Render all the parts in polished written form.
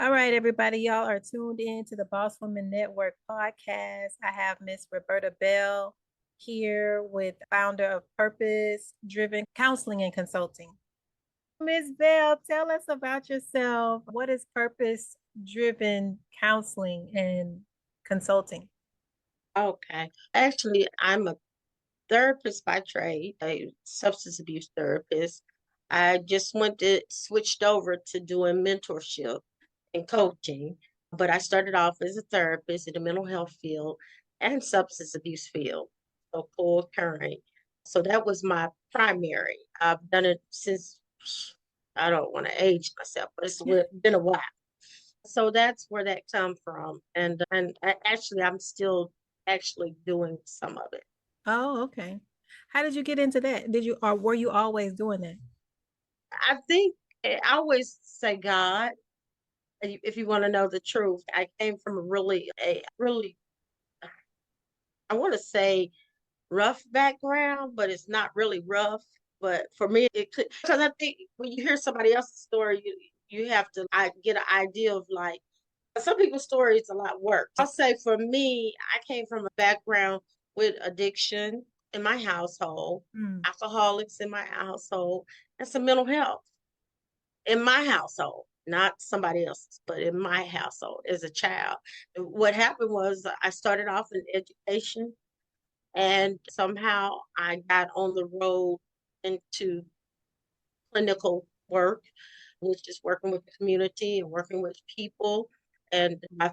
All right, everybody, y'all are tuned in to the Boss Women Network podcast. I have Miss Roberta Bell here with founder of Purpose Driven Counseling and Consulting. Miss Bell, tell us about yourself. What is Purpose Driven Counseling and Consulting? Okay. Actually, I'm a therapist by trade, a substance abuse therapist. I just switched over to doing mentorship and coaching, but I started off as a therapist in the mental health field and substance abuse field, so co-occurring. So that was my primary. I've done it since I don't want to age myself, but been a while. So that's where that come from. Actually I'm still actually doing some of it. Oh, okay. How did you get into that? Did you or were you always doing that? I think I always say God, if you want to know the truth. I came from a really I want to say rough background, but it's not really rough. But for me, it could, because I think when you hear somebody else's story, you have to get an idea of like some people's story is a lot worse. I'll say for me, I came from a background with addiction in my household, Mm. alcoholics in my household, and some mental health in my household, not somebody else's, but in my household as a child. What happened was I started off in education, and somehow I got on the road into clinical work, which is working with the community and working with people. And my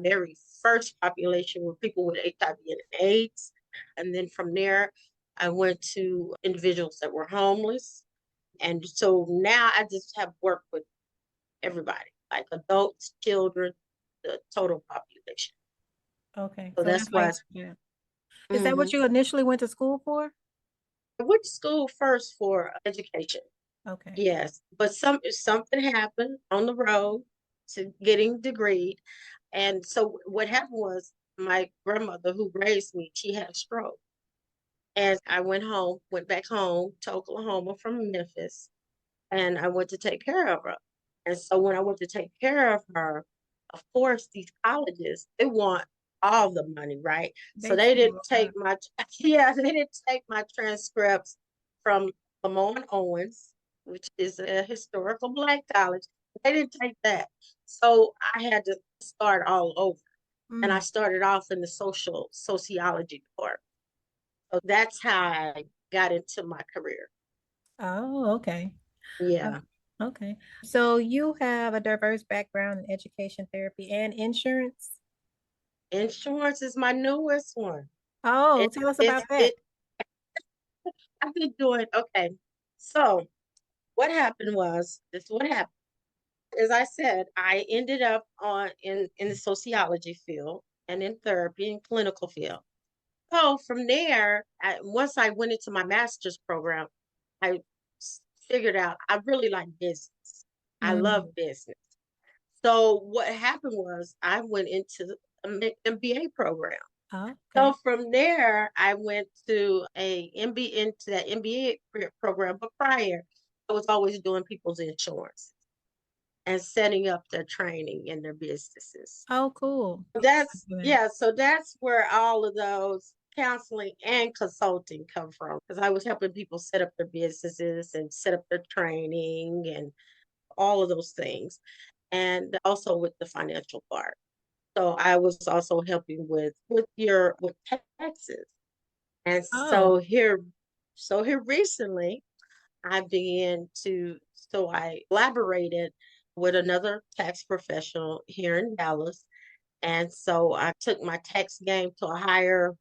very first population were people with HIV and AIDS. And then from there, I went to individuals that were homeless. And so now I just have worked with everybody, like adults, children, the total population. Okay. So So that's that's like, why yeah. Is that what mhm. you initially went to school for? I went to school first for education. Okay. Yes, but something happened on the road to getting degree. And so what happened was my grandmother who raised me, she had a stroke. And I went back home to Oklahoma from Memphis, and I went to take care of her. And so when I went to take care of her, of course, these colleges, they want all the money, right? So They they didn't sure take are. my, yeah, they didn't take my transcripts from Lamont Owens, which is a historical Black college. They didn't take that. So I had to start all over. And I Mm. started off in the sociology department. So that's how I got into my career. Oh, okay. Oh, Yeah. okay. So you have a diverse background in education, therapy, and insurance. Insurance is my newest one. Oh, It, tell us it, about that. it, I've been doing, okay. So what happened was, this is what happened. As I said, I ended up in the sociology field and in therapy and clinical field. So from there, once I went into my master's program, I figured out I really like business. I love Mm. business. So what happened was I went into an MBA program. Oh, So okay. from there, I went to a MBA into that MBA program. But prior, I was always doing people's insurance and setting up their training in their businesses. Oh, cool. Yeah. So that's where all of those counseling and consulting come from because I was helping people set up their businesses and set up their training and all of those things, and also with the financial part. So I was also helping with taxes. And Oh, so here recently I began to so I collaborated with another tax professional here in Dallas. And so I took my tax game to a higher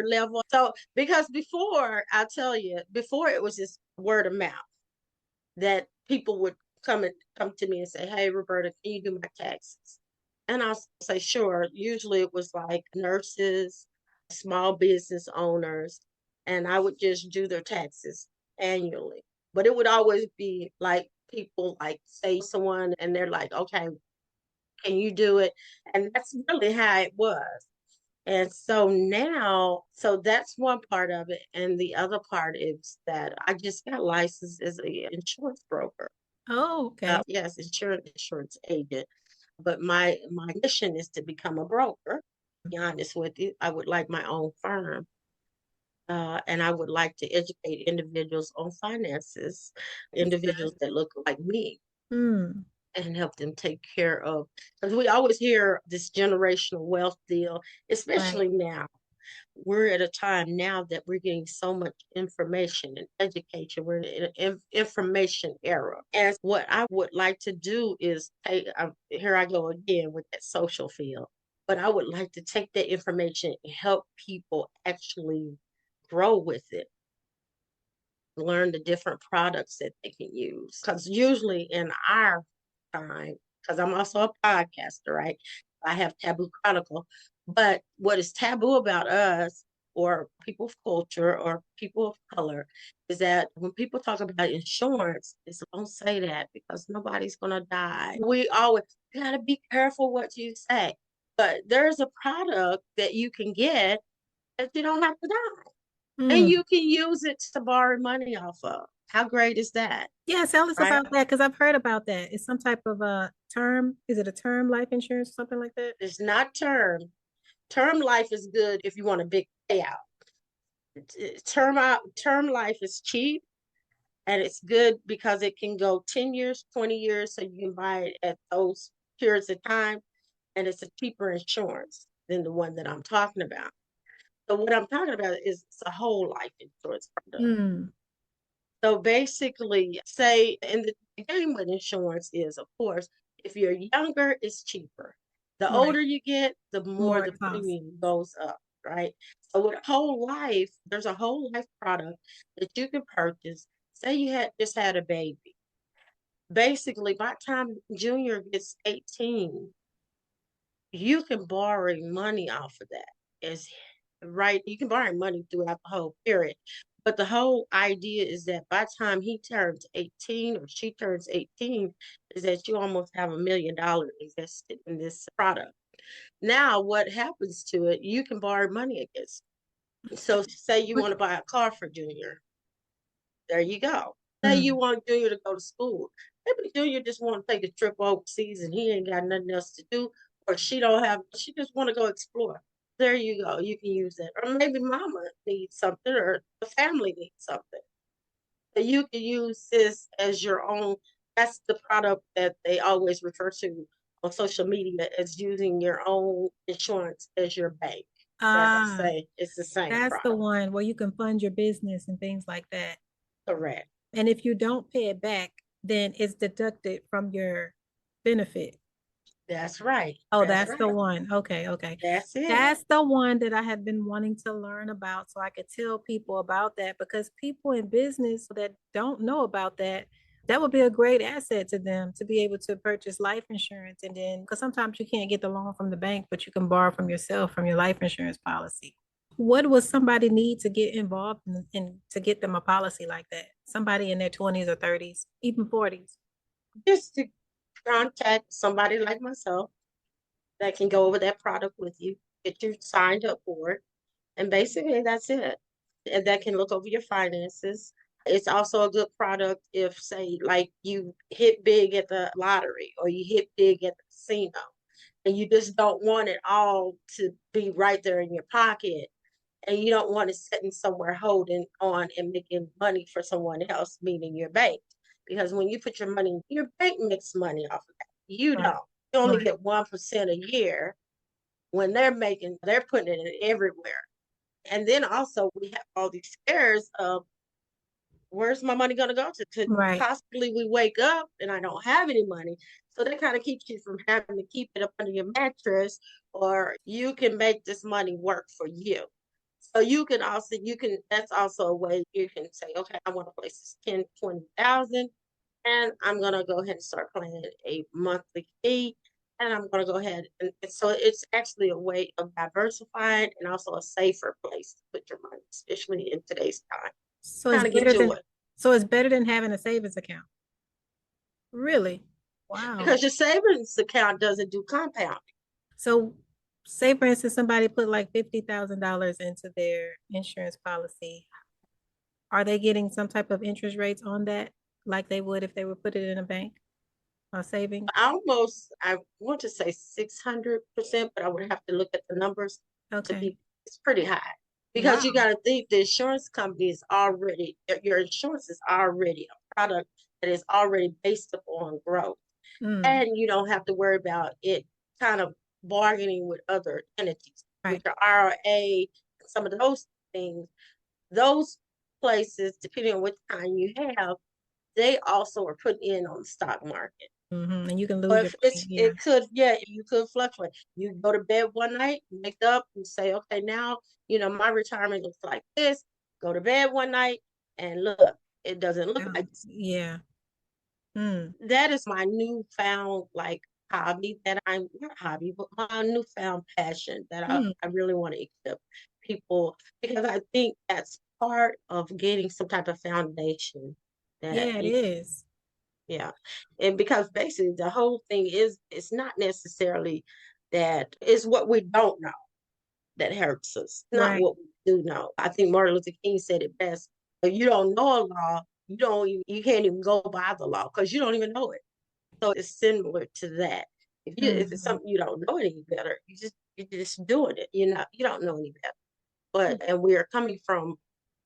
level. So because before, I'll tell you, before it was just word of mouth that people would come to me and say, "Hey, Roberta, can you do my taxes?" And I'll say, "Sure." Usually, it was like nurses, small business owners, and I would just do their taxes annually. But it would always be like people like say someone, and they're like, "Okay, can you do it?" And that's really how it was. And so now, so that's one part of it. And the other part is that I just got licensed as an insurance broker. Oh, okay. Yes, insurance agent. But my mission is to become a broker. To be honest with you, I would like my own firm. And I would like to educate individuals on finances, That's individuals good. that look like me, Hmm. and help them take care of. Because we always hear this generational wealth deal, Right. especially now. We're at a time now that we're getting so much information and education. We're in an information era. And what I would like to do is take, here I go again with that social field, but I would like to take that information and help people actually grow with it, learn the different products that they can use. Because usually in our time, because I'm also a podcaster, right? I have Taboo Chronicle. But what is taboo about us or people of culture or people of color is that when people talk about insurance, it's don't say that because nobody's gonna die. We always you gotta be careful what you say. But there's a product that you can get that you don't have to die. And Hmm. you can use it to borrow money off of. How great is that? Yeah, tell us Right? about that because I've heard about that. It's some type of a term. Is it a term life insurance or something like that? It's not term. Term life is good if you want a big payout. Term life is cheap and it's good because it can go 10 years, 20 years, so you can buy it at those periods of time, and it's a cheaper insurance than the one that I'm talking about. So what I'm talking about is it's a whole life insurance product. Hmm. So basically, say in the game with insurance is, of course, if you're younger, it's cheaper. The Right. older you get, the more More the it costs. premium goes up, right? So with whole life, there's a whole life product that you can purchase. Say you had just had a baby. Basically, by the time Junior gets 18, you can borrow money off of that. Is right. You can borrow money throughout the whole period. But the whole idea is that by the time he turns 18 or she turns 18, is that you almost have $1 million invested in this product. Now, what happens to it, you can borrow money against. So say you What? want to buy a car for Junior. There you go. Say you Hmm. want Junior to go to school. Maybe Junior just want to take a trip overseas and he ain't got nothing else to do, or she just want to go explore. There you go. You can use that. Or maybe mama needs something or the family needs something. So you can use this as your own. That's the product that they always refer to on social media as using your own insurance as your bank. Like I Ah, say, it's the same that's the product. one where you can fund your business and things like that. Correct. And if you don't pay it back, then it's deducted from your benefit. That's right. Oh, That's that's the right. one. Okay, okay. That's it. That's the one that I have been wanting to learn about so I could tell people about that because people in business that don't know about that, that would be a great asset to them to be able to purchase life insurance. And then, because sometimes you can't get the loan from the bank, but you can borrow from yourself from your life insurance policy. What would somebody need to get involved in to get them a policy like that? Somebody in their 20s or 30s, even 40s. Just to contact somebody like myself that can go over that product with you, get you signed up for it. And basically, that's it. And that can look over your finances. It's also a good product if, say, like you hit big at the lottery or you hit big at the casino and you just don't want it all to be right there in your pocket and you don't want it sitting somewhere holding on and making money for someone else, meaning your bank. Because when you put your money, your bank makes money off of that. You Right, don't. You only right. get 1% a year when they're putting it everywhere. And then also we have all these scares of where's my money going to go to? Could Right. possibly we wake up and I don't have any money. So that kind of keeps you from having to keep it up under your mattress, or you can make this money work for you. So that's also a way you can say, okay, I want to place this 10, 20,000, and I'm gonna go ahead and start paying a monthly fee. And I'm gonna go ahead and so it's actually a way of diversifying and also a safer place to put your money, especially in today's time. So it's Kind of get better to than it so it's better than having a savings account. Really? Wow. because your savings account doesn't do compounding. So say for instance somebody put like $50,000 into their insurance policy. Are they getting some type of interest rates on that? like they would if they would put it in a bank or savings? Almost, I want to say 600%, but I would have to look at the numbers to Okay. be, it's pretty high. Because you Wow. got to think the insurance company is already, your insurance is already a product that is already based upon growth. Mm, And you don't have to worry about it kind of bargaining with other entities, with right. your IRA, some of those things. Those places, depending on what kind you have, they also are put in on the stock market. And you can lose But your if money. Yeah. it could, yeah, you could fluctuate. You go to bed one night, wake up and say, okay, now, my retirement looks like this. Go to bed one night and look, it doesn't look like this. Yeah. Mm, That is my newfound like hobby that I'm not hobby, but my newfound passion that mm. I really want to equip people because I think that's part of getting some type of foundation that Yeah, it is. yeah. And because basically the whole thing is it's not necessarily that it's what we don't know that hurts us, not Right. what we do know. I think Martin Luther King said it best. If you don't know a law, you can't even go by the law because you don't even know it. So it's similar to that. If it's Hmm. something you don't know any better, you're just doing it. You don't know any better. And we are coming from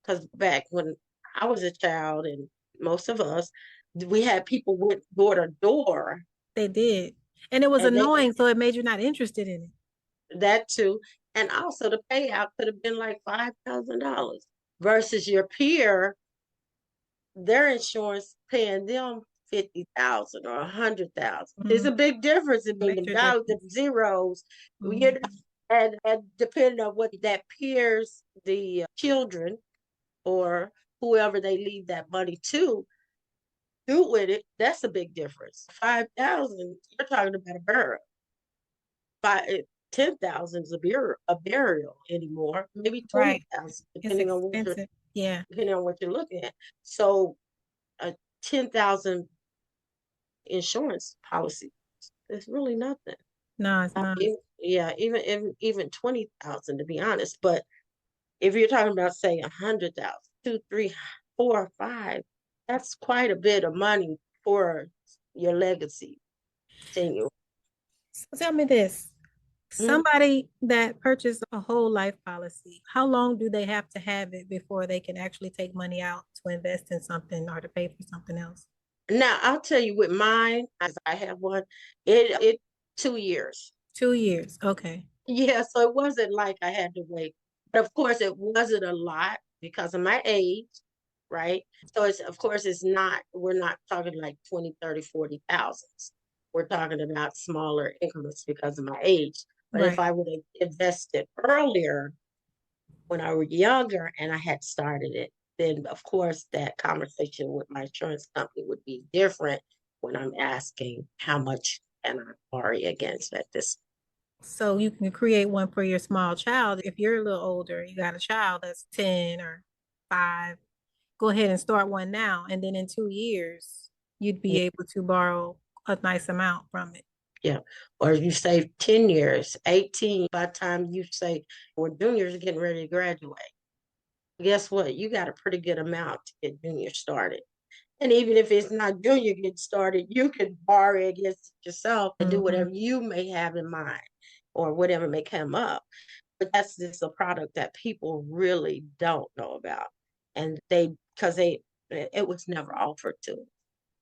because back when I was a child and most of us, we had people went door to door They did. And it was and they annoying, so it made you not interested in it. that too. And also the payout could have been like $5,000 versus your peer, their insurance paying them 50,000 or 100,000. There's Mm, a big difference in being the major dollars, the difference. zeros, you know, Mhm. and depending on what that peers, the children or whoever they leave that money to do with it, that's a big difference. 5,000, you're talking about a burial. 10,000 is a burial anymore. Maybe Right. 20,000, It's expensive. Yeah. depending on what you're looking at. So a 10,000 insurance policy is really nothing. No, it's not. Yeah, even 20,000 to be honest. But if you're talking about say 100,000, 2, 3, 4, 5, that's quite a bit of money for your legacy. Continue. So tell me this. Mm. Somebody that purchased a whole life policy, how long do they have to have it before they can actually take money out to invest in something or to pay for something else? Now I'll tell you with mine, as I have one, it 2 years. 2 years. Okay. Yeah, so it wasn't like I had to wait. But of course it wasn't a lot because of my age, right? So it's of course it's not we're not talking like 20, 30, 40,000s. We're talking about smaller increments because of my age. But if Right. I would have invested earlier when I was younger and I had started it, then of course that conversation with my insurance company would be different when I'm asking how much can I borrow against at this. So you can create one for your small child. If you're a little older, you got a child that's 10 or 5, go ahead and start one now. And then in 2 years, you'd be able to borrow a nice amount from it. Yeah. Or you save 10 years, 18 by the time you say, well, juniors are getting ready to graduate. Guess what? You got a pretty good amount to get junior started. And even if it's not junior get started, you can borrow against yourself and do Mhm. whatever you may have in mind or whatever may come up. But that's just a product that people really don't know about. And because it was never offered to them.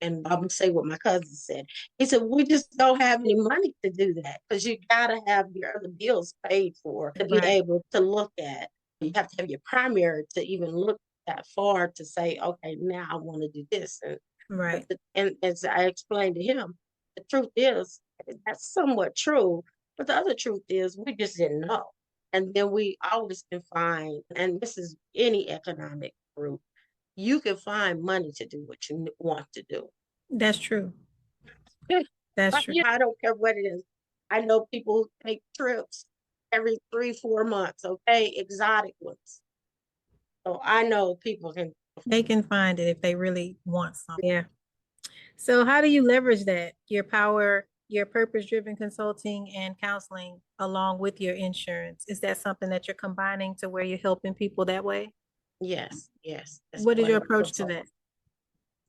And I'm gonna say what my cousin said. He said, we just don't have any money to do that because you gotta have your other bills paid for to be Right, able to look at. You have to have your primary to even look that far to say, okay, now I want to do this. right. And as I explained to him, the truth is that's somewhat true, but the other truth is we just didn't know. And then we always can find, and this is any economic group, you can find money to do what you want to do. That's true. That's true. I don't care what it is. I know people who take trips every 3, 4 months, okay? Exotic ones. So I know people can. They can find it if they really want something. Yeah. So how do you leverage that, your power, your purpose-driven consulting and counseling along with your insurance? Is that something that you're combining to where you're helping people that way? Yes, yes. That's What is part your of my approach to consult. that?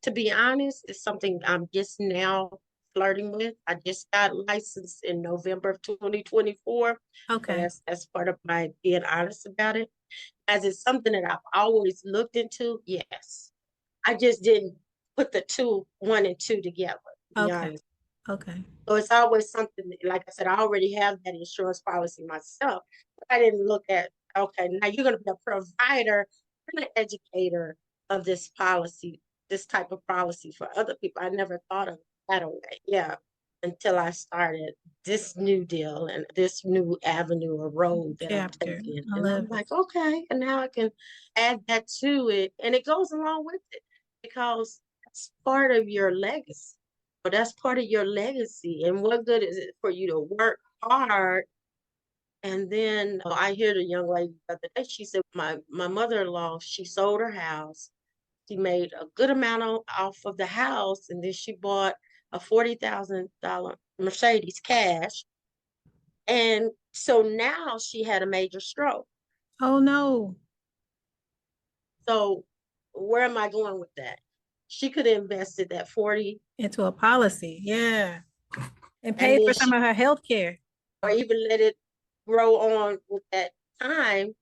To be honest, it's something I'm just now flirting with. I just got licensed in November of 2024. So Okay. that's part of my being honest about it. As it's something that I've always looked into, yes. I just didn't put the two, one and two together, to be Okay. honest. Okay. So it's always something, like I said, I already have that insurance policy myself. But I didn't look at, okay, now you're going to be a provider and an educator of this policy, this type of policy for other people. I never thought of it that way. Yeah. Until I started this new deal and this new avenue or road that I'm Chapter. taking. I And love I'm it. like, okay, and now I can add that to it. And it goes along with it because it's part of your legacy. But that's part of your legacy. And what good is it for you to work hard? And then I hear the young lady the other day, she said, my mother-in-law, she sold her house. She made a good amount off of the house. And then she bought a $40,000 Mercedes cash. And so now she had a major stroke. Oh no. So where am I going with that? She could have invested that 40 Into a policy. Yeah. And and paid then for some she of her health care. or even let it grow on with that time.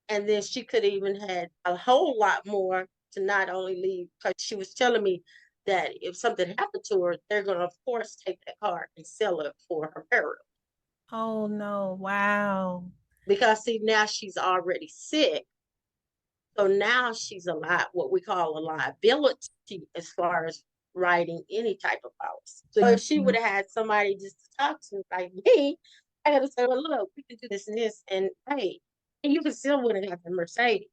And then she could even had a whole lot more to not only leave, because she was telling me that if something happened to her, they're going to, of course, take that car and sell it for her burial. Oh no. Wow. Because, see, now she's already sick. So now she's what we call a liability as far as writing any type of policy. So if she would Mhm. have had somebody just to talk to like me, I gotta say, well, look, we can do this and this, and hey, and you can still would have got the Mercedes,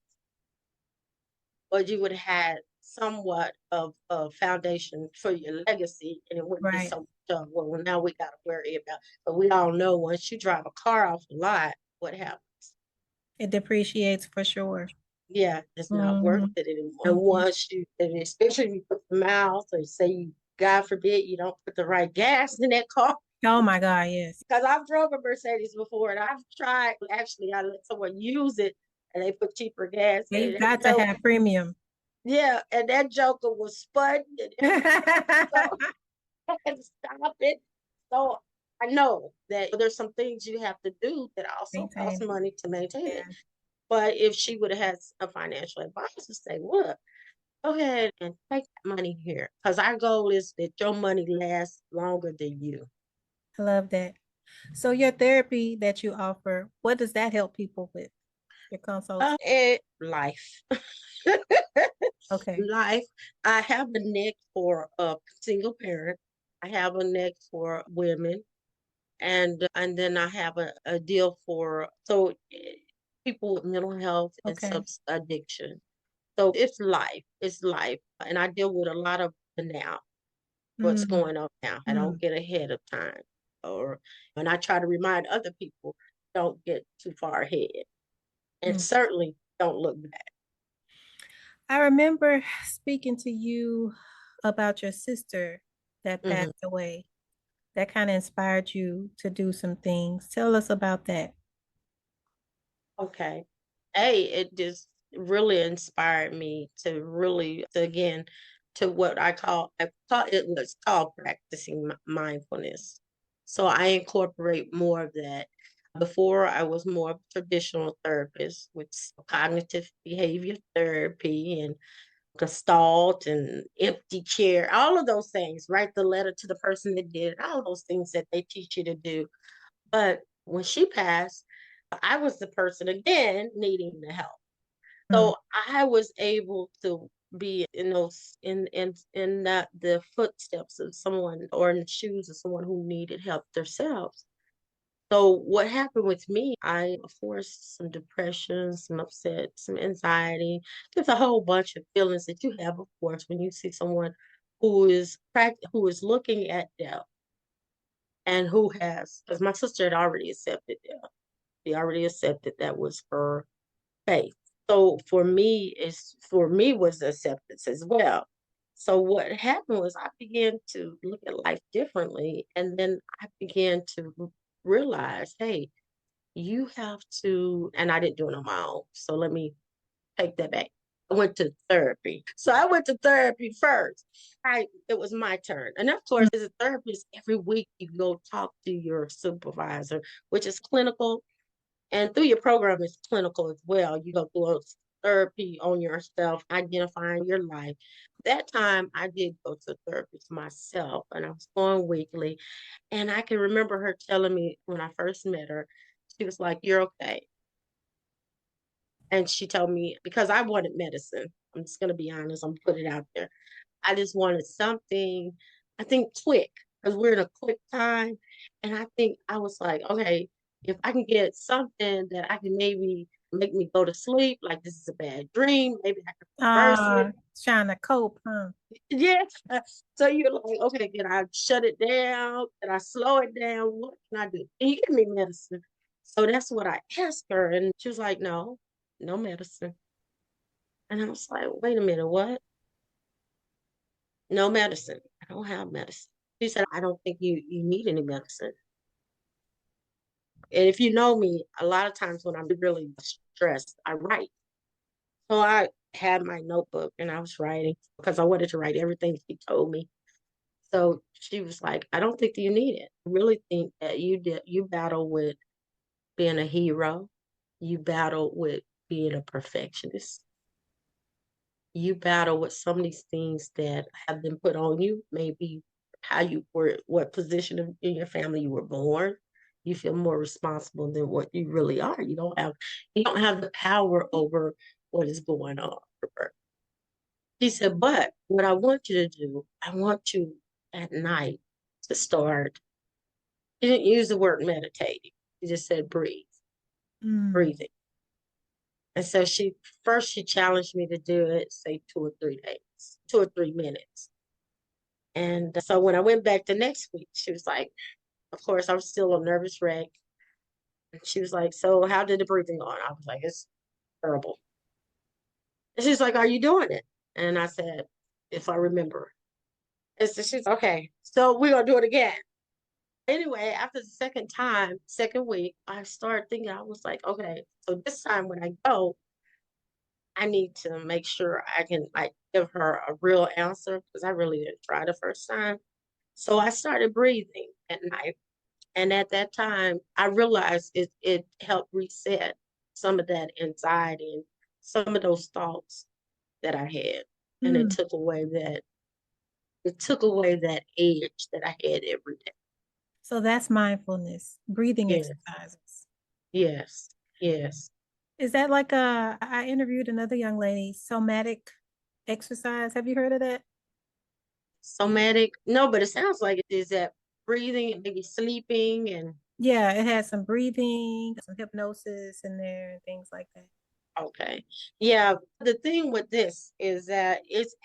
but you would have had somewhat of a foundation for your legacy, and it wouldn't be Right. so well, now we gotta worry about. But we all know once you drive a car off the lot, what happens? It depreciates for sure. Yeah, it's not worth Mhm. it anymore. And Mhm. once you, and especially if you put the miles, or say you, God forbid, you don't put the right gas in that car. Oh my God, yes. Because I've drove a Mercedes before, and I've tried. Actually, I let someone use it, and they put cheaper gas Yeah, in you it. got to So have premium. yeah, and that joker was spudding and everything. So I had to stop it. So I know that there's some things you have to do that also cost Maintain. money to maintain it. Yeah. But if she would have had a financial advisor say, look, go ahead and take that money here. Because our goal is that your money lasts longer than you. I love that. So your therapy that you offer, what does that help people with? Your consults? Life. Okay. Life. I have a neck for a single parent. I have a neck for women. And then I have a deal for people with mental health and Okay. substance addiction. So it's life. It's life. And I deal with a lot of the now, what's Mm, going on now. I don't mm, get ahead of time. Or and I try to remind other people, don't get too far ahead. And mm. certainly don't look back. I remember speaking to you about your sister that Hmm. passed away. That kind of inspired you to do some things. Tell us about that. Okay. Hey, it just really inspired me to really, to, again, to what I thought it was called practicing mindfulness. So I incorporate more of that. Before I was more of a traditional therapist with cognitive behavior therapy and gestalt and empty chair, all of those things, write the letter to the person that did it, all those things that they teach you to do. But when she passed, I was the person again needing the help. Mm, So I was able to be in those in that the footsteps of someone or in the shoes of someone who needed help themselves. So what happened with me, I forced some depression, some upset, some anxiety, just a whole bunch of feelings that you have, of course, when you see someone who is looking at death and who has, because my sister had already accepted death. She already accepted that was her faith. So for me was acceptance as well. So what happened was I began to look at life differently, and then I began to realize, hey, you have to, and I didn't do it on my own. So let me take that back. I went to therapy. So I went to therapy first. It was my turn. And of course, as a therapist, every week you go talk to your supervisor, which is clinical. And through your program, it's clinical as well. You go through a therapy on yourself, identifying your life. That time I did go to therapist myself, and I was going weekly. And I can remember her telling me when I first met her, she was like, "You're okay." And she told me, because I wanted medicine. I'm just going to be honest, I'm put it out there. I just wanted something, I think quick, because we're in a quick time. And I think I was like, okay, if I can get something that I can maybe make me go to sleep, like this is a bad dream, maybe I can reverse it. Trying to cope, huh? Yeah. So you're like, okay, can I shut it down? Can I slow it down? What can I do? Can you give me medicine? So that's what I asked her. And she was like, no, no medicine. And I was like, wait a minute, what? No medicine. I don't have medicine. She said, I don't think you need any medicine. And if you know me, a lot of times when I'm really stressed, I write. So I had my notebook and I was writing because I wanted to write everything she told me. So she was like, I don't think you need it. I really think that you battle with being a hero. You battle with being a perfectionist. You battle with some of these things that have been put on you, maybe how you were, what position in your family you were born. You feel more responsible than what you really are. You don't have the power over what is going on. She said, but what I want you to do, I want you at night to start. She didn't use the word meditating. She just said breathe, Mm. breathing. And so she challenged me to do it, say 2 or 3 days, 2 or 3 minutes. And so when I went back the next week, she was like, of course, I was still a nervous wreck. And she was like, so how did the breathing go? And I was like, it's terrible. And she's like, are you doing it? And I said, if I remember. And so she's okay, so we're going to do it again. Anyway, after the second week, I started thinking, I was like, okay, so this time when I go, I need to make sure I can like give her a real answer because I really didn't try the first time. So I started breathing at night. And at that time, I realized it helped reset some of that anxiety and some of those thoughts that I had. And Mm. it took away that edge that I had every day. So that's mindfulness, breathing Yeah. exercises. Yes. Yes. Is that I interviewed another young lady, somatic exercise. Have you heard of that? Somatic. No, but it sounds like it is that breathing and maybe sleeping and Yeah, it has some breathing, some hypnosis in there, and things like that. okay. Yeah. The thing with this is that it's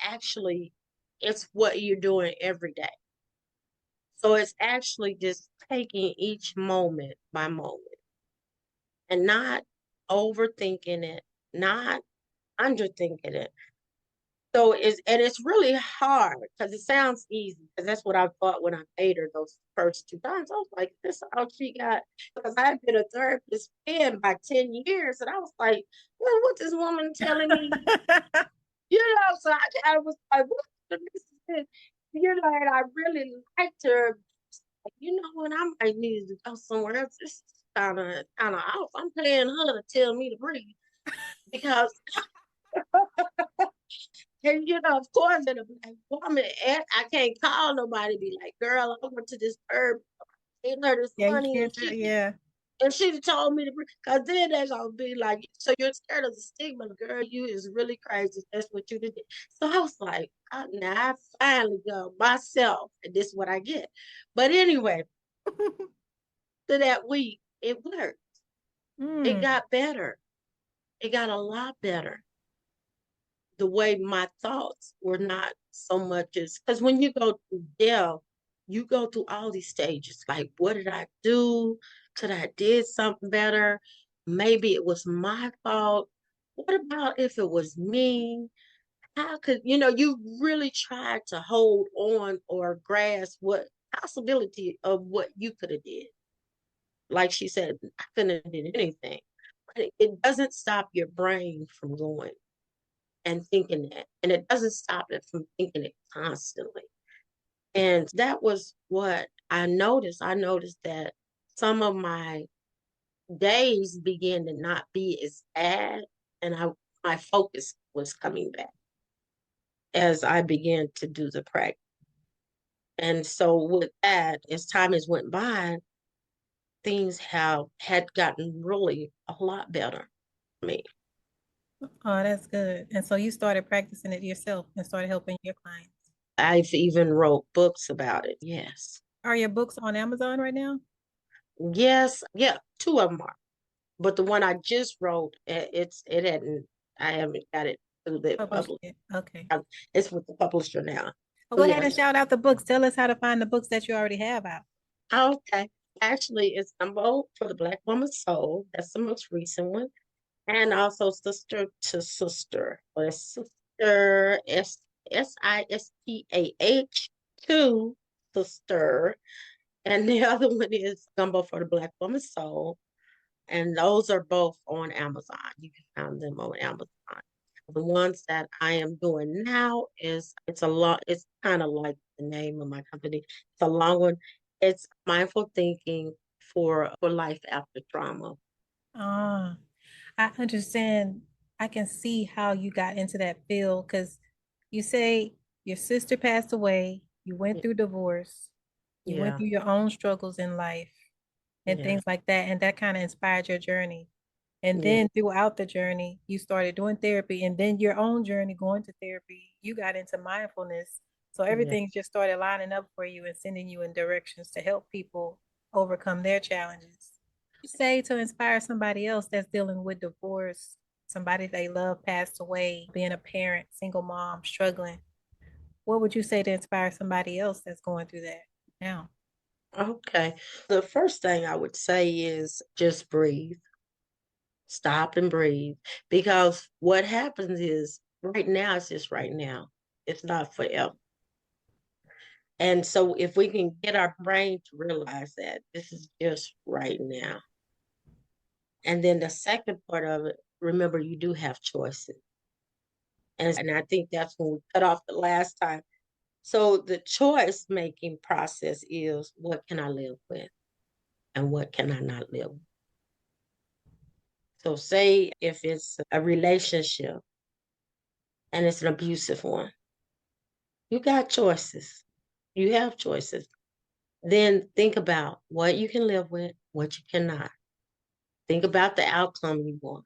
what you're doing every day. So it's actually just taking each moment by moment and not overthinking it, not underthinking it. So it's really hard because it sounds easy because that's what I thought when I paid her those first 2 times. I was like, this is all she got because I've been a therapist in by 10 years. And I was like, well, what this woman telling me? So I was like, what the this is? And I really liked her. When I might need to go somewhere else, this is kind of off. I'm paying her to tell me to breathe because and of course, in a black woman, and I can't call nobody. Be like, girl, I went to this herb, paid her this Yeah, you money, can't tell. Yeah. and she told me to. Cause then they're gonna be like, so you're scared of the stigma, girl? You is really crazy. That's what you did. So I was like, now I finally go myself, and this is what I get. But anyway, to that week, it worked. It Mm. got better. It got a lot better. The way my thoughts were not so much as because when you go through Dell, you go through all these stages. Like, what did I do? Could I did something better? Maybe it was my fault. What about if it was me? How could you really try to hold on or grasp what possibility of what you could have did? Like she said, I couldn't have did anything. But it doesn't stop your brain from going. and thinking that. And it doesn't stop it from thinking it constantly. And that was what I noticed. I noticed that some of my days began to not be as bad, and my focus was coming back as I began to do the practice. And so with that, as time has went by, things had gotten really a lot better for me. Oh, that's good. And so you started practicing it yourself and started helping your clients. I've even wrote books about it. Yes. Are your books on Amazon right now? Yes. Yeah. Two of them are. But the one I just wrote, I haven't got it through the Published public. it. Okay. It's with the publisher now. Well, So go ahead and yes. shout out the books. Tell us how to find the books that you already have out. Okay. Actually, it's Gumbo for the Black Woman's Soul. That's the most recent one. And also Sister to Sister, or Sister Sistah to Sister. And the other one is Gumbo for the Black Woman's Soul. And those are both on Amazon. You can find them on Amazon. The ones that I am doing now it's kind of like the name of my company. It's a long one. It's mindful thinking for life after trauma. Ah, I understand. I can see how you got into that field because you say your sister passed away, you went through divorce, you went Yeah, through your own struggles in life and yeah, things like that, and that kind of inspired your journey. And yeah, then throughout the journey, you started doing therapy, and then your own journey going to therapy, you got into mindfulness. So yeah. everything just started lining up for you and sending you in directions to help people overcome their challenges. You say to inspire somebody else that's dealing with divorce, somebody they love passed away, being a parent, single mom, struggling. What would you say to inspire somebody else that's going through that now? Okay. The first thing I would say is just breathe. Stop and breathe. Because what happens is right now, it's just right now. It's not forever. And so if we can get our brain to realize that this is just right now. And then the second part of it, remember you do have choices. And I think that's when we cut off the last time. So the choice making process is what can I live with and what can I not live with? So say if it's a relationship and it's an abusive one, you got choices. You have choices. Then think about what you can live with, what you cannot. Think about the outcome you want.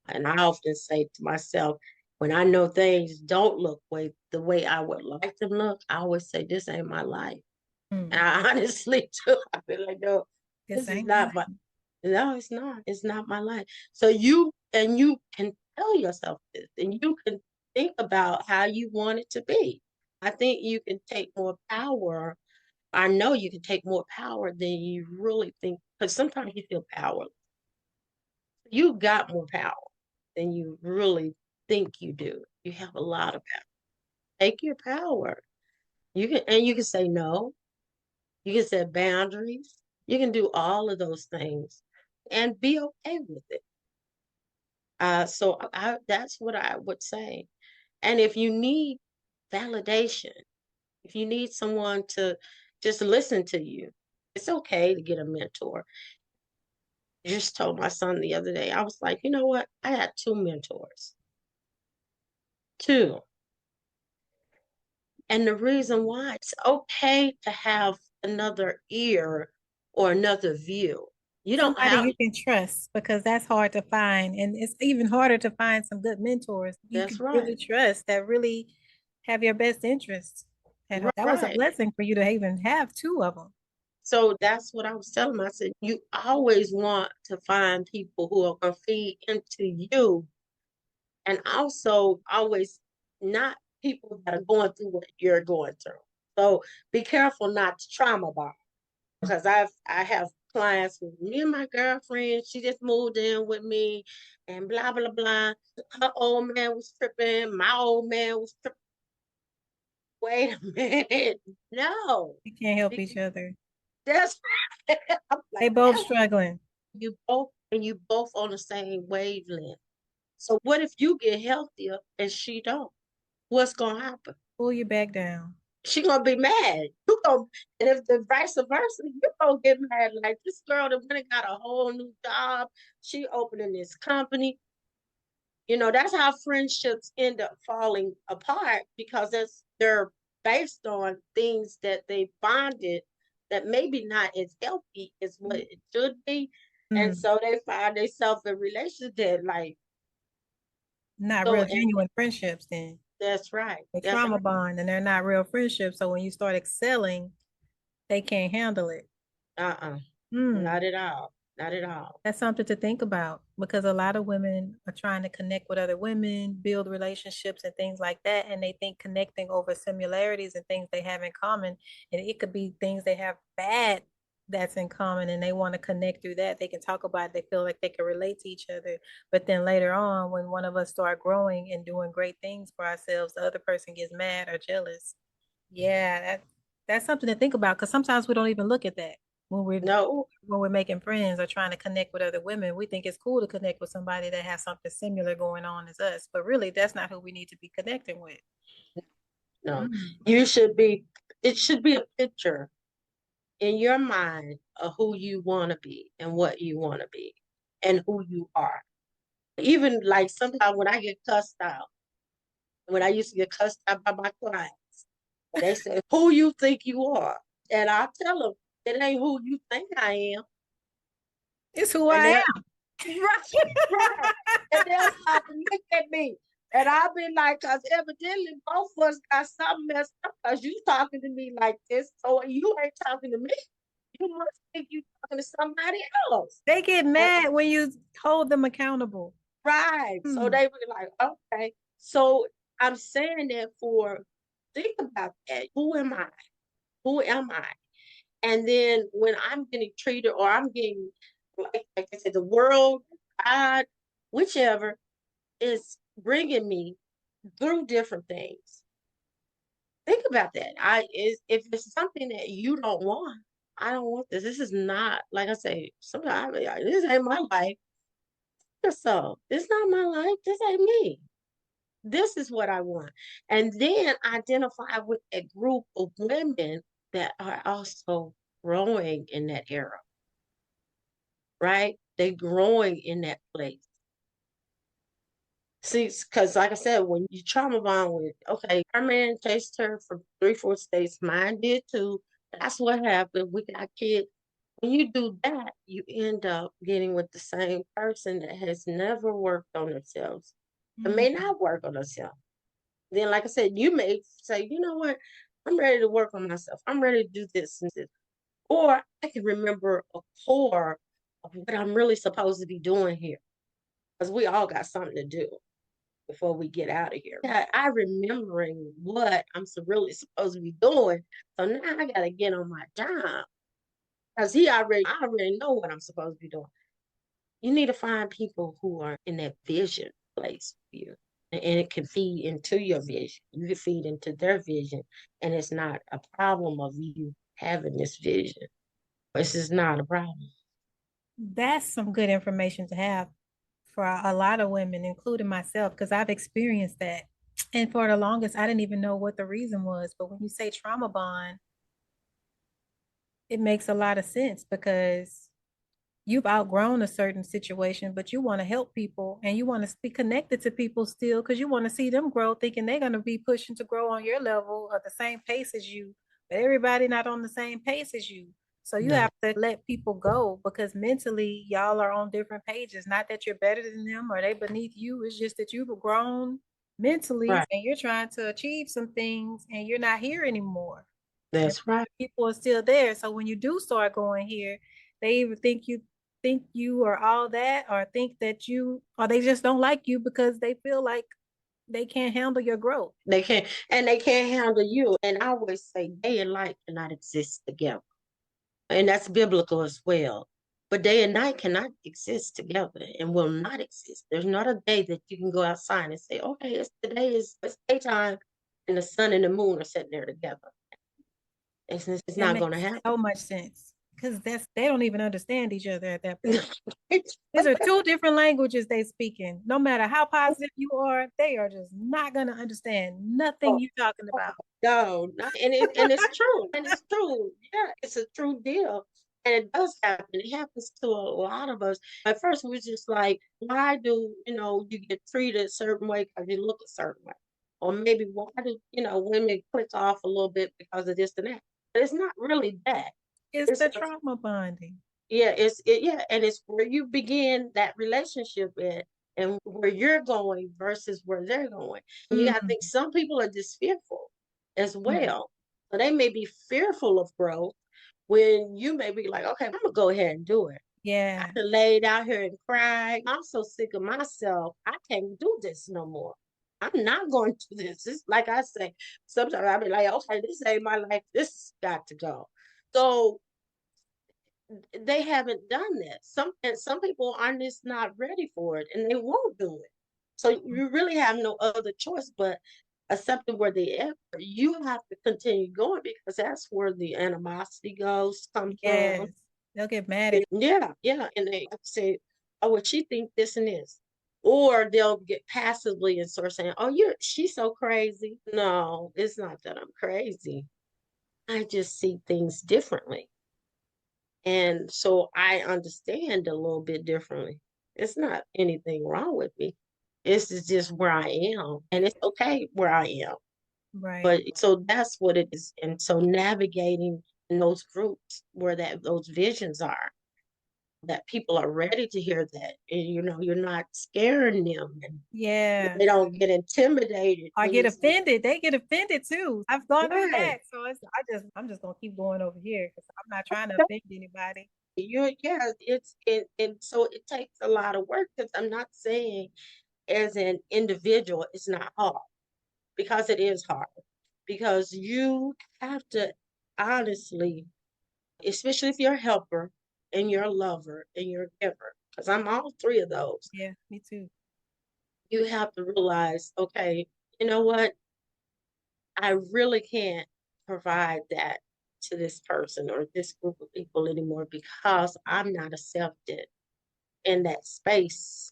And I often say to myself, when I know things don't look the way I would like them look, I always say, this ain't my life. And Hmm. I honestly do. I feel like, no, This this is ain't not my, mine. no, it's not. It's not my life. So you can tell yourself this and you can think about how you want it to be. I think you can take more power. I know you can take more power than you really think, because sometimes you feel powerless. You got more power than you really think you do. You have a lot of power. Take your power. You can say no. You can set boundaries. You can do all of those things and be okay with it. That's what I would say. And if you need validation, if you need someone to just listen to you, it's okay to get a mentor. I just told my son the other day, I was like, you know what? I had two mentors, two. And the reason why it's okay to have another ear or another view. You don't Somebody have, you can trust because that's hard to find. And it's even harder to find some good mentors you that's can right. really trust that really have your best interests at heart. That was a Right. blessing for you to even have two of them. So that's what I was telling him. I said, you always want to find people who are going to feed into you, and also always not people that are going through what you're going through. So be careful not to trauma bond, because I have clients with me and my girlfriend. She just moved in with me, and blah blah blah. Her old man was tripping. My old man was tripping. Wait a minute, no, You can't help each other. that's I'm They like both that's struggling. you both, and you both on the same wavelength. So what if you get healthier and she don't? What's gonna happen? Pull you back down. She gonna be mad. You gonna, and if the vice versa, you gonna get mad. Like this girl that went and got a whole new job. She opening this company. You know, that's how friendships end up falling apart because they're based on things that they bonded that maybe not as healthy as what it should be. And so they find themselves in relationships that like Not so real genuine friendships then. that's right. They That's trauma right. bond and they're not real friendships. So when you start excelling, they can't handle it. Not at all. Not at all. That's something to think about because a lot of women are trying to connect with other women, build relationships and things like that. And they think connecting over similarities and things they have in common. And it could be things they have bad that's in common and they want to connect through that. They can talk about it. They feel like they can relate to each other. But then later on, when one of us start growing and doing great things for ourselves, the other person gets mad or jealous. Yeah, that's something to think about because sometimes we don't even look at that when we're No, when we're making friends or trying to connect with other women. We think it's cool to connect with somebody that has something similar going on as us, but really that's not who we need to be connecting with. no. Mm. You should be, it should be a picture in your mind of who you want to be and what you want to be and who you are. Even like sometimes when I get cussed out, when I used to get cussed out by my clients, they say, who you think you are? And I tell them, it ain't who you think I am. It's who And I they'll, am. Right. right. And they'll stop and look at me. And I'll be like, because evidently both of us got something messed up because you talking to me like this. So you ain't talking to me. You must think you talking to somebody else. They get And, mad when you hold them accountable. right. So Mm. they be like, okay. So I'm saying that for, think about that. Who am I? Who am I? And then when I'm getting treated or I'm getting, like I said, the world, God, whichever, is bringing me through different things. Think about that. If it's something that you don't want, I don't want this. This is not, like I say, sometimes I be like, this ain't my life. So it's not my life. This ain't me. This is what I want. And then identify with a group of women that are also growing in that era, right? They're growing in that place. See, because like I said, when you trauma bond with, okay, her man chased her for 3, 4 states, mine did too. That's what happened. We got kids. When you do that, you end up getting with the same person that has never worked on themselves and may not work on themselves. Then, like I said, you may say, you know what? I'm ready to work on myself. I'm ready to do this and this. Or I can remember a core of what I'm really supposed to be doing here. Because we all got something to do before we get out of here. I remembering what I'm really supposed to be doing. So now I gotta get on my job. Because I already know what I'm supposed to be doing. You need to find people who are in that vision place for you. And it can feed into your vision. You can feed into their vision. And it's not a problem of you having this vision. This is not a problem. That's some good information to have for a lot of women, including myself, because I've experienced that. And for the longest, I didn't even know what the reason was. But when you say trauma bond, it makes a lot of sense because you've outgrown a certain situation, but you want to help people and you want to be connected to people still because you want to see them grow, thinking they're going to be pushing to grow on your level at the same pace as you, but everybody not on the same pace as you. So you No, have to let people go because mentally y'all are on different pages. Not that you're better than them or they beneath you. It's just that you've grown mentally right. and you're trying to achieve some things and you're not here anymore. And That's right. people are still there. So when you do start going here, they either think you are all that or think that you or they just don't like you because they feel like they can't handle your growth. They can't, and they can't handle you. And I always say day and night cannot exist together. And that's biblical as well. But day and night cannot exist together and will not exist. There's not a day that you can go outside and say, okay, it's daytime and the sun and the moon are sitting there together. It's That not going makes to happen. so much sense. because they don't even understand each other at that point. These are two different languages they speaking. No matter how positive you are, they are just not gonna understand nothing you're talking about. No, and it's true, and it's true. Yeah, it's a true deal, and it does happen. It happens to a lot of us. At first, we was just like, why do you get treated a certain way because you look a certain way, or maybe why do women click off a little bit because of this and that? But it's not really that. It's It's the trauma bonding. yeah, yeah, and it's where you begin that relationship at, and where you're going versus where they're going. And you got to think Mm-hmm. some people are just fearful as well. So they may be fearful of growth when you may be like, okay, I'm gonna go ahead and do it. I Yeah, done laid out here and cried. I'm so sick of myself. I can't do this no more. I'm not going to this. It's like I say, sometimes I'll be like, okay, this ain't my life. This got to go. So they haven't done that. Some people are just not ready for it and they won't do it. So you really have no other choice but accepting where they are. You have to continue going because that's where the animosity goes come from. yes. They'll get mad at Yeah, yeah. And they say, oh, well, she think this and this. Or they'll get passively and start saying, oh, she's so crazy. No, it's not that I'm crazy. I just see things differently. And so I understand a little bit differently. It's not anything wrong with me. This is just where I am. And it's okay where I am. right. But so that's what it is. And so navigating in those groups where those visions are, that people are ready to hear that. And you're not scaring them and Yeah. they don't get intimidated I when get you say, offended. They get offended too. I've gone through right. that. So I'm just gonna keep going over here because I'm not trying to offend anybody. Yeah, and so it takes a lot of work because I'm not saying as an individual, it's not hard because it is hard. Because you have to honestly, especially if you're a helper and you're a lover and you're a giver, because I'm all three of those, Yeah, me too. you have to realize, okay, you know what? I really can't provide that to this person or this group of people anymore because I'm not accepted in that space.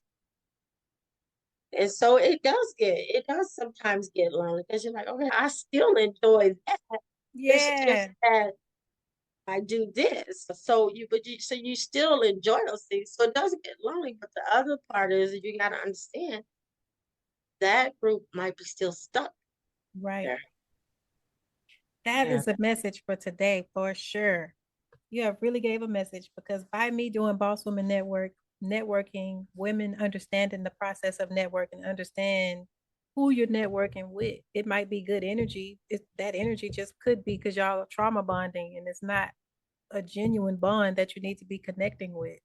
And so it does sometimes get lonely because you're like, okay, I still enjoy that. It's just Yeah, that I do this. So you still enjoy those things. So it doesn't get lonely. But the other part is you got to understand that group might be still stuck right. there. That Yeah. is a message for today for sure. You have really gave a message because by me doing Boss Women networking, women understanding the process of networking, understand who you're networking with. It might be good energy. That energy just could be because y'all are trauma bonding and it's not a genuine bond that you need to be connecting with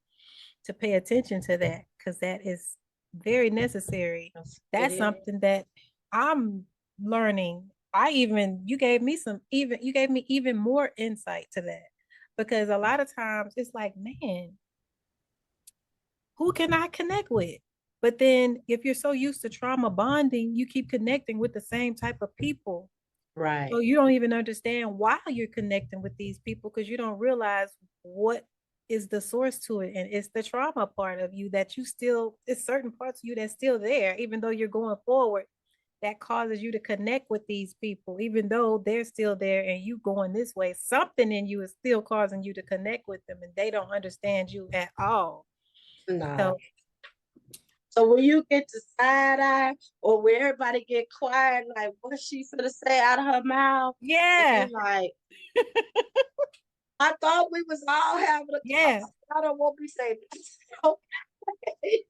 to pay attention to that because that is very necessary. Yes, it That's is. something that I'm learning. You gave me even more insight to that because a lot of times it's like, man, who can I connect with? But then if you're so used to trauma bonding, you keep connecting with the same type of people. So Right. you don't even understand why you're connecting with these people because you don't realize what is the source to it. And it's the trauma part of you that it's certain parts of you that's still there, even though you're going forward, that causes you to connect with these people, even though they're still there and you going this way. Something in you is still causing you to connect with them and they don't understand you at all. No. So, So when you get to side eye or when everybody get quiet, like what's she finna say out of her mouth? And yeah, you're like, I thought we was all having a yeah. conversation. I don't want to say this. Okay.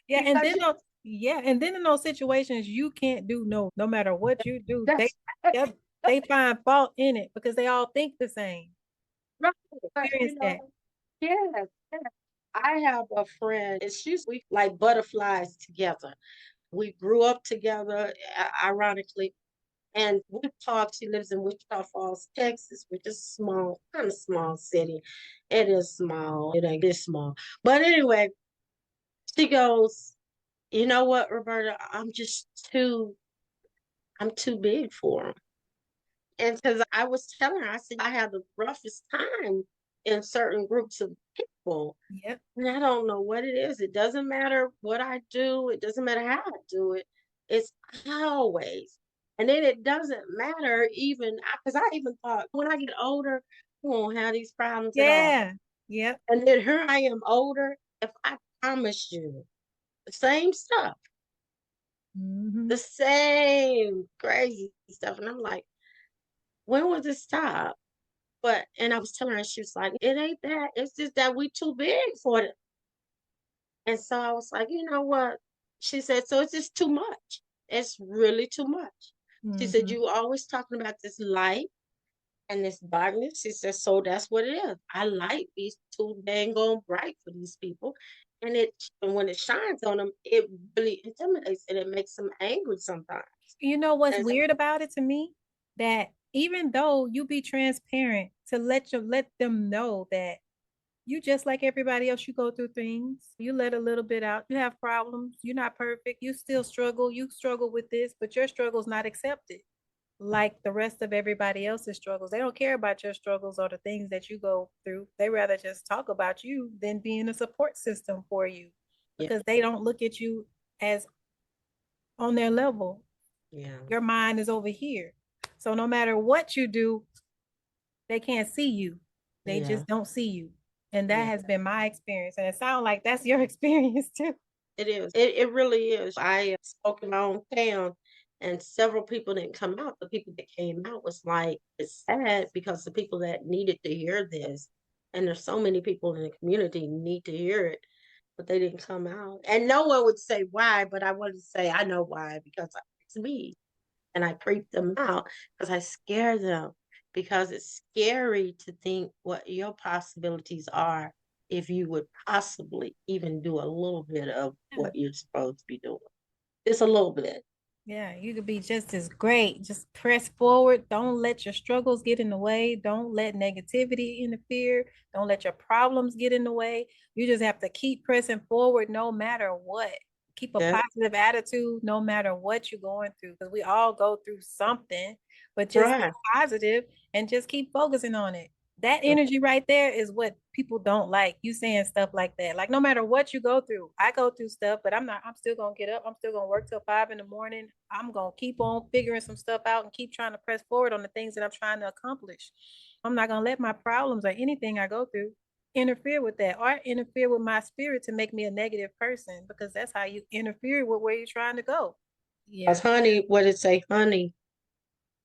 Yeah, Because you and then in those situations, you can't do no matter what you do, that's they they find fault in it because they all think the same. right. But Experience that. yes, yes. I have a friend, and we like butterflies together. We grew up together, ironically, and we talk. She lives in Wichita Falls, Texas, which is small, kind of small city. It is small. It ain't this small. But anyway, she goes, you know what, Roberta? I'm too big for him. And because I was telling her, I said, I had the roughest time in certain groups of people. Yep. And I don't know what it is. It doesn't matter what I do. It doesn't matter how I do it. It's always. And then it doesn't matter even because I even thought when I get older, I won't have these problems at all. Yeah. Yep. And then here I am older. If I promise you the same stuff, Hmm. the same crazy stuff. And I'm like, when will this stop? But and I was telling her, she was like, it ain't that. It's just that we too big for it. And so I was like, you know what? She said, so it's just too much. It's really too much. She said, Hmm. you always talking about this light and this darkness. She said, so that's what it is. I light is too dang on bright for these people. And when it shines on them, it really intimidates and it makes them angry sometimes. You know what's And so, weird about it to me? That even though you be transparent to let them know that you just like everybody else, you go through things. You let a little bit out. You have problems. You're not perfect. You still struggle. You struggle with this, but your struggle's not accepted like the rest of everybody else's struggles. They don't care about your struggles or the things that you go through. They rather just talk about you than being a support system for you yeah, because they don't look at you as on their level. yeah, Your mind is over here. So no matter what you do, they can't see you. They yeah, just don't see you. And that yeah. has been my experience. And it sounds like that's your experience too. It is. It really is. I spoke in my own town, and several people didn't come out. The people that came out was like, it's sad because the people that needed to hear this, and there's so many people in the community need to hear it, but they didn't come out. And no one would say why, but I wanted to say I know why because it's me, and I creep them out because I scare them because it's scary to think what your possibilities are if you would possibly even do a little bit of Yeah. what you're supposed to be doing. Just a little bit. Yeah, you could be just as great. Just press forward. Don't let your struggles get in the way. Don't let negativity interfere. Don't let your problems get in the way. You just have to keep pressing forward no matter what. Keep a That's positive attitude no matter what you're going through because we all go through something, but just be right. positive and just keep focusing on it. That energy right there is what people don't like. You saying stuff like that. Like no matter what you go through, I go through stuff, but I'm still gonna get up. I'm still gonna work till 5 in the morning. I'm gonna keep on figuring some stuff out and keep trying to press forward on the things that I'm trying to accomplish. I'm not gonna let my problems or anything I go through interfere with that or interfere with my spirit to make me a negative person because that's how you interfere with where you're trying to go. Because Yeah. honey, what it say, honey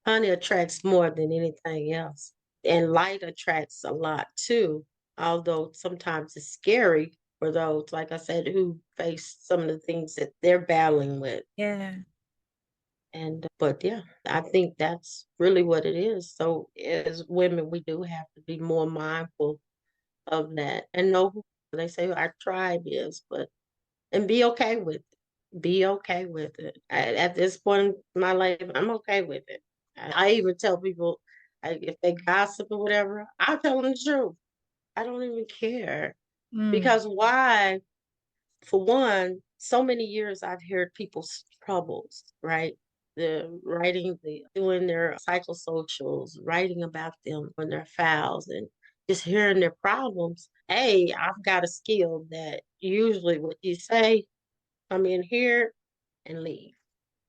attracts more than anything else. And light attracts a lot too, although sometimes it's scary for those, like I said, who face some of the things that they're battling with. Yeah. And but yeah, I think that's really what it is. So as women, we do have to be more mindful of that and know who they say our tribe is, but and be okay with it. Be okay with it. At this point in my life, I'm okay with it. I even tell people if they gossip or whatever, I'll tell them the truth. I don't even care Mm. because why? For one, so many years I've heard people's troubles, right? The writing, the doing their psychosocials, writing about them when their files and just hearing their problems. Hey, I've got a skill that usually what you say, come in here and leave.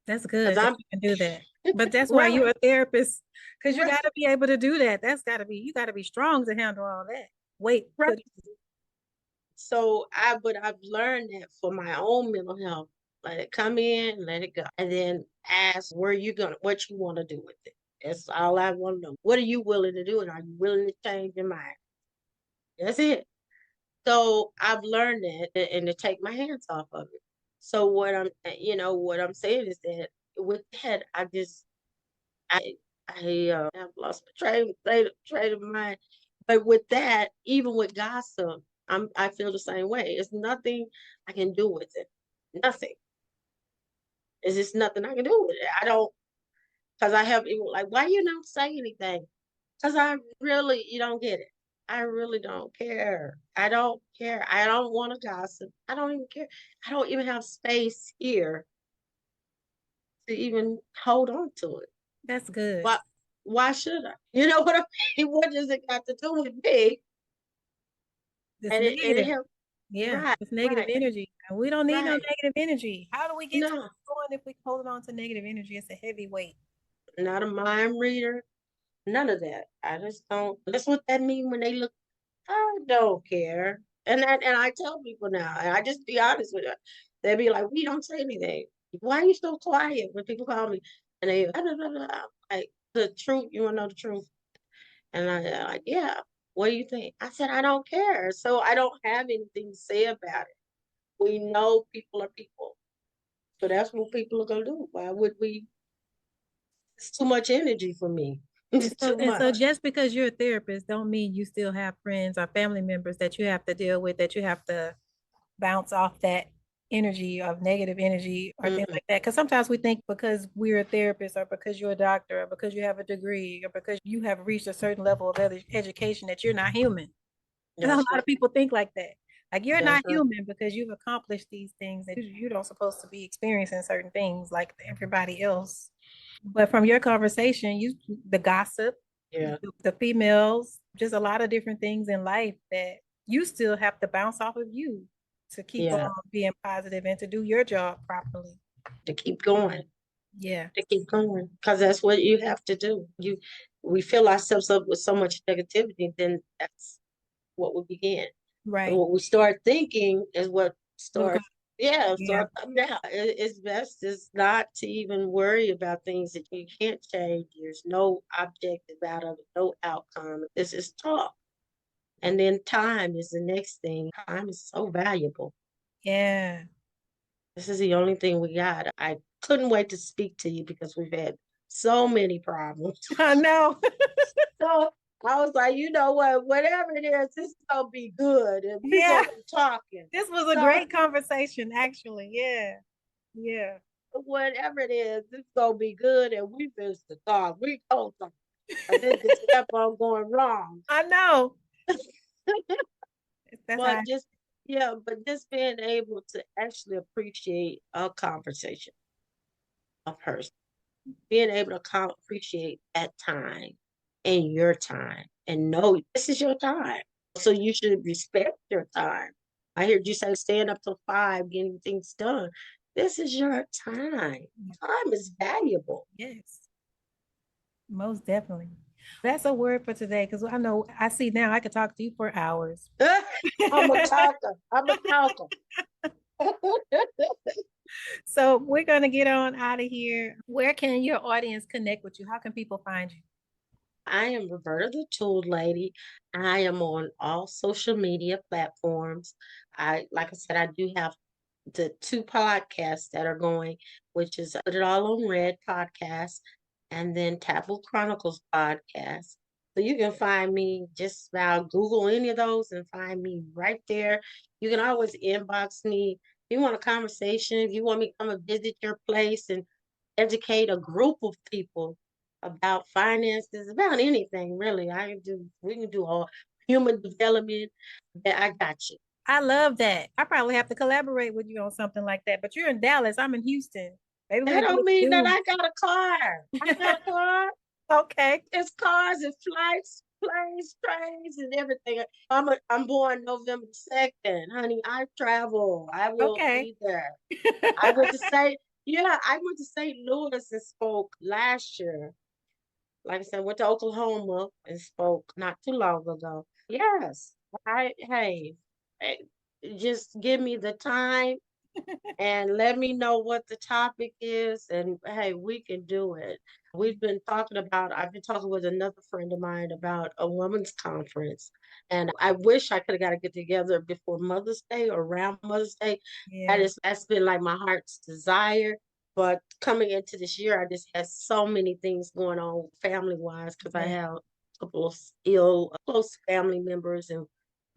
That's Because good that I'm you can do that. But that's why right, you're a therapist, because you got right, to be able to do that. You got to be strong to handle all that. Wait, right. put But I've learned that for my own mental health, let it come in, let it go, and then ask what you want to do with it. That's all I want to know. What are you willing to do, and are you willing to change your mind? That's it. So I've learned that and to take my hands off of it. So what I'm saying is that with that, I've lost my train of mind. But with that, even with gossip, I feel the same way. It's nothing I can do with it. Nothing. It's just nothing I can do with it. I don't because I have people like, why you don't say anything? Because you don't get it. I really don't care. I don't care. I don't want to gossip. I don't even care. I don't even have space here to even hold on to it. that's good. Why why should I? You know what I mean? What does it got to do with me? It's and it negative. helps. Yeah, Right, it's negative right, energy. And we don't need no right. negative energy. How do we get to No, going if we hold on to negative energy? It's a heavy weight. not a mind reader. None of that. I just don't. That's what that mean when they look. I don't care. And I tell people now, and I just be honest with them. They be like, "We don't say anything. Why are you so quiet when people call me?" And they, blah, blah, blah, blah. I'm like, the truth. You want to know the truth? And I like, yeah. What do you think? I said, I don't care. So I don't have anything to say about it. We know people are people. So that's what people are gonna do. Why would we? It's too much energy for me. And It's so, too and so much. just because you're a therapist don't mean you still have friends or family members that you have to deal with, that you have to bounce off that energy of negative energy or things Mm-mm. like that. Because sometimes we think because we're a therapist or because you're a doctor or because you have a degree or because you have reached a certain level of education that you're not human. And a That's lot right. of people think like that. Like you're That's not right. human because you've accomplished these things that you don't supposed to be experiencing certain things like everybody else. But from your conversation, you the gossip, Yeah. the females, just a lot of different things in life that you still have to bounce off of you to keep on Yeah. being positive and to do your job properly. To keep going. Yeah, To keep going. Because that's what you have to do. We fill ourselves up with so much negativity, then that's what we begin. And right. what we start thinking is what What we call, start, yeah, yeah, start coming out. It's best is not to even worry about things that you can't change. There's no objective out of it, no outcome. This is talk. And then time is the next thing. Time is so valuable. yeah. This is the only thing we got. I couldn't wait to speak to you because we've had so many problems. I know. So I was like, you know what, whatever it is, this is gonna be good, and we're Yeah, gonna be talking. this was a So great conversation, actually. Yeah, yeah. whatever it is, this is gonna be good, and we just to talk. We gonna talk. And this just kept on going wrong. I know. That's how. But just yeah, but just being able to actually appreciate a conversation, a person, being able to appreciate that time and your time and know this is your time. So you should respect your time. I heard you say staying up till 5, getting things done. This is your time. Time is valuable. Yes, most definitely. That's a word for today because I know I see now I could talk to you for hours. I'm a talker. I'm a talker. So we're gonna get on out of here. Where can your audience connect with you? How can people find you? I am Roberta the Tool Lady. I am on all social media platforms. Like I said, I do have the 2 podcasts that are going, which is Put It All on Red podcast and then Taboo Chronicles podcast. So you can find me just about Google any of those and find me right there. You can always inbox me if you want a conversation, if you want me to come and visit your place and educate a group of people about finances, about anything really. We can do all human development. I got you. I love that. I probably have to collaborate with you on something like that. But you're in Dallas. I'm in Houston. Maybe we That can don't just mean that do. I got a car. I got a car. Okay. It's cars and flights, planes, trains, and everything. I'm born November 2nd, honey. I travel. I will Okay. be there. I went to St. Yeah, I went to St. Louis and spoke last year. Like I said, went to Oklahoma and spoke not too long ago. Yes, hey, just give me the time and let me know what the topic is, and hey, we can do it. I've been talking with another friend of mine about a women's conference, and I wish I could have got to get together before Mother's Day or around Mother's Day. Yeah. That's been like my heart's desire. But coming into this year, I just had so many things going on family wise because I Yeah. have a couple of ill, close family members, and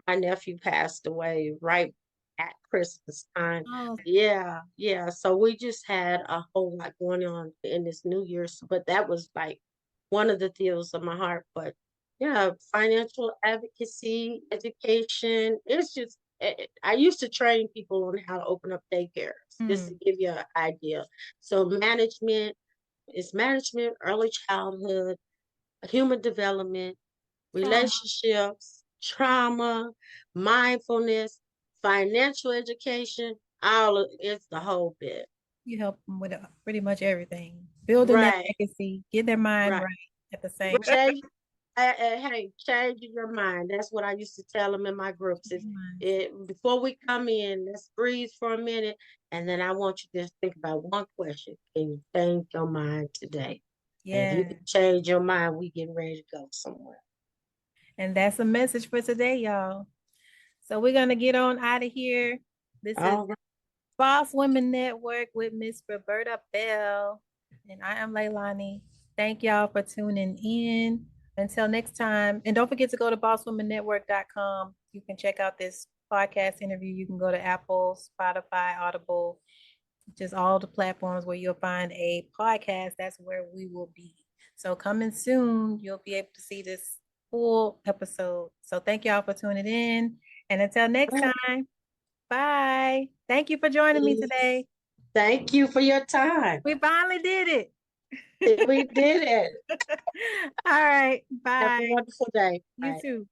my nephew passed away right at Christmas time. Oh, Yeah, yeah. So we just had a whole lot going on in this New Year's, but that was like one of the deals of my heart. But yeah, financial advocacy, education. It's just, I used to train people on how to open up daycares, just to hmm. give you an idea. So management, early childhood, human development, Oh, relationships. trauma, mindfulness, financial education, all of it's the whole bit. You help them with pretty much everything. Building that Right, legacy, get their mind right. right at the same time. Change, hey, change your mind. That's what I used to tell them in my groups. Before we come in, let's breathe for a minute, and then I want you to just think about one question. Can you change your mind today? And if you Yeah. can change your mind, we getting ready to go somewhere. And that's a message for today, y'all. So we're gonna get on out of here. This is All right. Boss Women Network with Miss Roberta Bell. And I am Leilani. Thank y'all for tuning in. Until next time. And don't forget to go to bosswomennetwork.com. You can check out this podcast interview. You can go to Apple, Spotify, Audible, just all the platforms where you'll find a podcast. That's where we will be. So coming soon, you'll be able to see this full episode. So thank y'all for tuning in. And until next time, bye. Thank you for joining me today. Thank you for your time. We finally did it. We did it. All right. Have a Bye. wonderful day. You Bye. too.